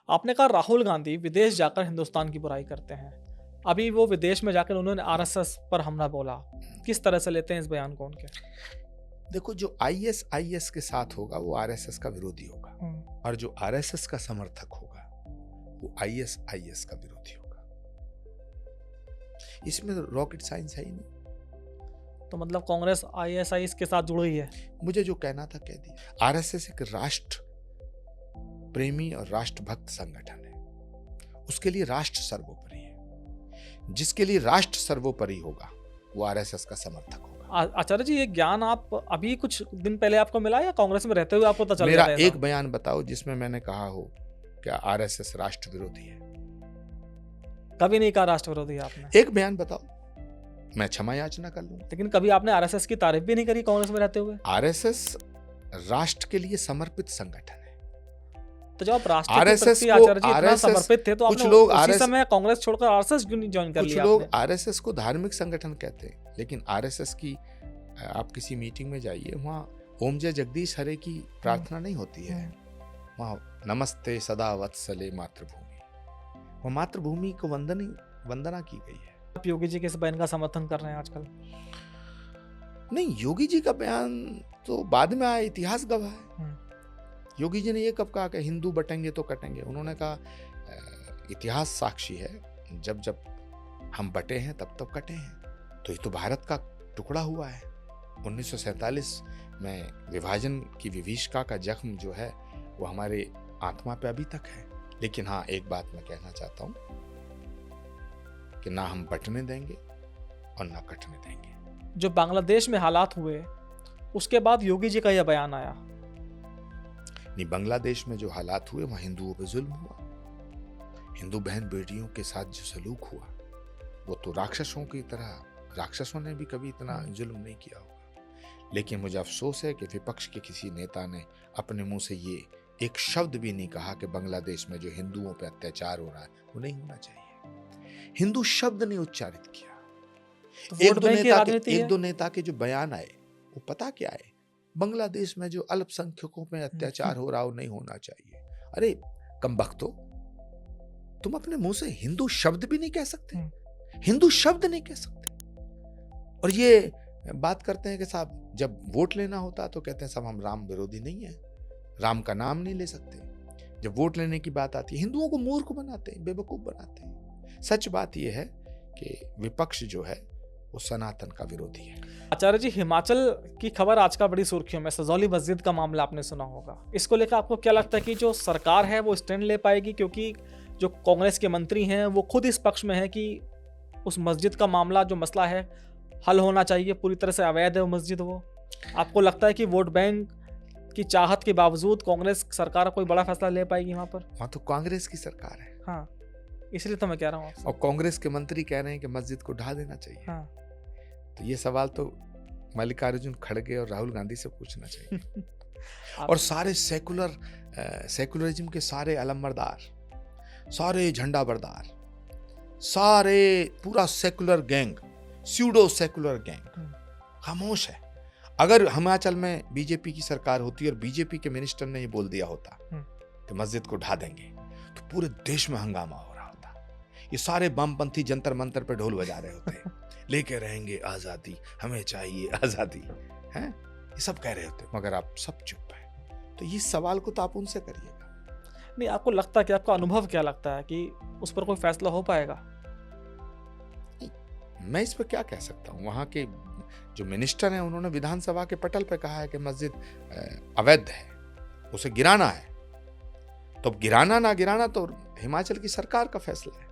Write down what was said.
आपने कहा राहुल गांधी विदेश जाकर हिंदुस्तान की बुराई करते हैं। अभी वो विदेश में जाकर उन्होंने आरएसएस पर हमला बोला। किस तरह से लेते हैं इस बयान को उनके? देखो, जो आईएस के साथ होगा वो आरएसएस का विरोधी होगा, और जो आरएसएस का समर्थक होगा वो आईएस का विरोधी होगा। इसमें रॉकेट साइंस है ही नहीं। तो मतलब कांग्रेस आईएसआई के साथ जुड़ गई है। मुझे जो कहना था कह दिया। आरएसएस एक राष्ट्र प्रेमी और राष्ट्रभक्त संगठन है। उसके लिए राष्ट्र सर्वोपरि है। जिसके लिए राष्ट्र सर्वोपरि होगा वो आरएसएस का समर्थक होगा। आचार्य जी, ये ज्ञान आप अभी कुछ दिन पहले आपको मिला या कांग्रेस में रहते हुए आपको पता चल मेरा एक बयान बताओ जिसमें मैंने कहा हो क्या आरएसएस राष्ट्र विरोधी है? कभी नहीं कहा राष्ट्र विरोधी है आपने। एक बयान बताओ, मैं क्षमा याचना कर लूंगा। लेकिन कभी आपने आरएसएस की तारीफ भी नहीं करी कांग्रेस में रहते हुए। आरएसएस राष्ट्र के लिए समर्पित संगठन है। तो जब आप राष्ट्र आरएसएस के प्रति आचार्य जी इतना समर्पित थे तो कुछ आपने लोग उसी समय कांग्रेस छोड़कर आरएसएस क्यों नहीं ज्वाइन कर लिया? कुछ लोग आरएसएस को धार्मिक संगठन कहते हैं, लेकिन आरएसएस की आप किसी मीटिंग में जाइए, वहाँ ओम जय जगदीश हरे की प्रार्थना नहीं होती है। वहाँ नमस्ते सदा वत्सले मातृभूमि, वो मातृभूमि को वंदना की गई है। आप योगी जी के इस बयान का समर्थन कर रहे हैं आजकल? नहीं, योगी जी का बयान तो बाद में आया, इतिहास गवाह है। योगी जी ने ये कब कहा कि हिंदू बटेंगे तो कटेंगे? उन्होंने कहा इतिहास साक्षी है, जब जब हम बटे हैं तब तब कटे हैं। तो ये तो भारत का टुकड़ा हुआ है। 1947 में विभाजन की विभीषिका का जख्म जो है वो हमारे आत्मा पे अभी तक है। लेकिन हाँ, एक बात मैं कहना चाहता हूँ कि ना हम बटने देंगे और ना कटने देंगे। जो बांग्लादेश में हालात हुए उसके बाद योगी जी का यह बयान आया। नहीं, बांग्लादेश में जो हालात हुए वहां हिंदुओं पे जुल्म हुआ। हिंदू बहन बेटियों के साथ जो सलूक हुआ वो तो राक्षसों की तरह, राक्षसों ने भी कभी इतना जुल्म नहीं किया होगा। लेकिन मुझे अफसोस है कि विपक्ष के किसी नेता ने अपने मुंह से ये एक शब्द भी नहीं कहा कि बांग्लादेश में जो हिंदुओं पे अत्याचार हो रहा है वो नहीं होना चाहिए। हिंदू शब्द नहीं उच्चारित किया। तो एक दो नेता के जो बयान आए वो पता क्या है? बांग्लादेश में जो अल्पसंख्यकों पे अत्याचार हो रहा हो नहीं होना चाहिए। अरे कमबख्तो, तुम अपने मुंह से हिंदू शब्द भी नहीं कह सकते। हिंदू शब्द नहीं कह सकते। और ये बात करते हैं कि साहब जब वोट लेना होता तो कहते हैं साहब हम राम विरोधी नहीं है, राम का नाम नहीं ले सकते। जब वोट लेने की बात आती है हिंदुओं को मूर्ख बनाते हैं, बेवकूफ बनाते हैं। सच बात यह है कि विपक्ष जो है वो सनातन का विरोधी है। आचार्य जी, हिमाचल की खबर आज का बड़ी सुर्खियों में, सजौली मस्जिद का मामला आपने सुना होगा। इसको लेकर आपको क्या लगता है कि जो सरकार है वो स्टैंड ले पाएगी? क्योंकि जो कांग्रेस के मंत्री हैं वो खुद इस पक्ष में है कि उस मस्जिद का मामला जो मसला है हल होना चाहिए, पूरी तरह से अवैध है वो मस्जिद। वो आपको लगता है कि वोट बैंक की चाहत के बावजूद कांग्रेस सरकार कोई बड़ा फैसला ले पाएगी वहां पर? वहां तो कांग्रेस की सरकार है। हाँ, इसलिए तो मैं कह रहा हूँ। और कांग्रेस के मंत्री कह रहे हैं कि मस्जिद को ढा देना चाहिए। हाँ। तो ये सवाल तो मल्लिकार्जुन खड़गे और राहुल गांधी से पूछना चाहिए। और सारे सेकुलरिज्म के सारे अलमबरदार, सारे झंडा बरदार, सारे पूरा secular gang, pseudo secular gang खामोश है। अगर हिमाचल में बीजेपी की सरकार होती और बीजेपी के मिनिस्टर ने ये बोल दिया होता कि मस्जिद को ढा देंगे तो पूरे देश में हंगामा हो रहा होता। ये सारे वामपंथी जंतर मंतर पे ढोल बजा रहे होते, लेके रहेंगे आजादी, हमें चाहिए आजादी, हैं? ये सब कह रहे होते, मगर आप सब चुप हैं। तो ये सवाल को तो आप उनसे करिएगा। नहीं, आपको लगता है कि, आपका अनुभव क्या लगता है कि उस पर कोई फैसला हो पाएगा? मैं इस पर क्या कह सकता हूँ। वहाँ के जो मिनिस्टर हैं उन्होंने विधानसभा के पटल पे कहा है कि मस्जिद अवैध है, उसे गिराना है। तो गिराना ना गिराना तो हिमाचल की सरकार का फैसला है।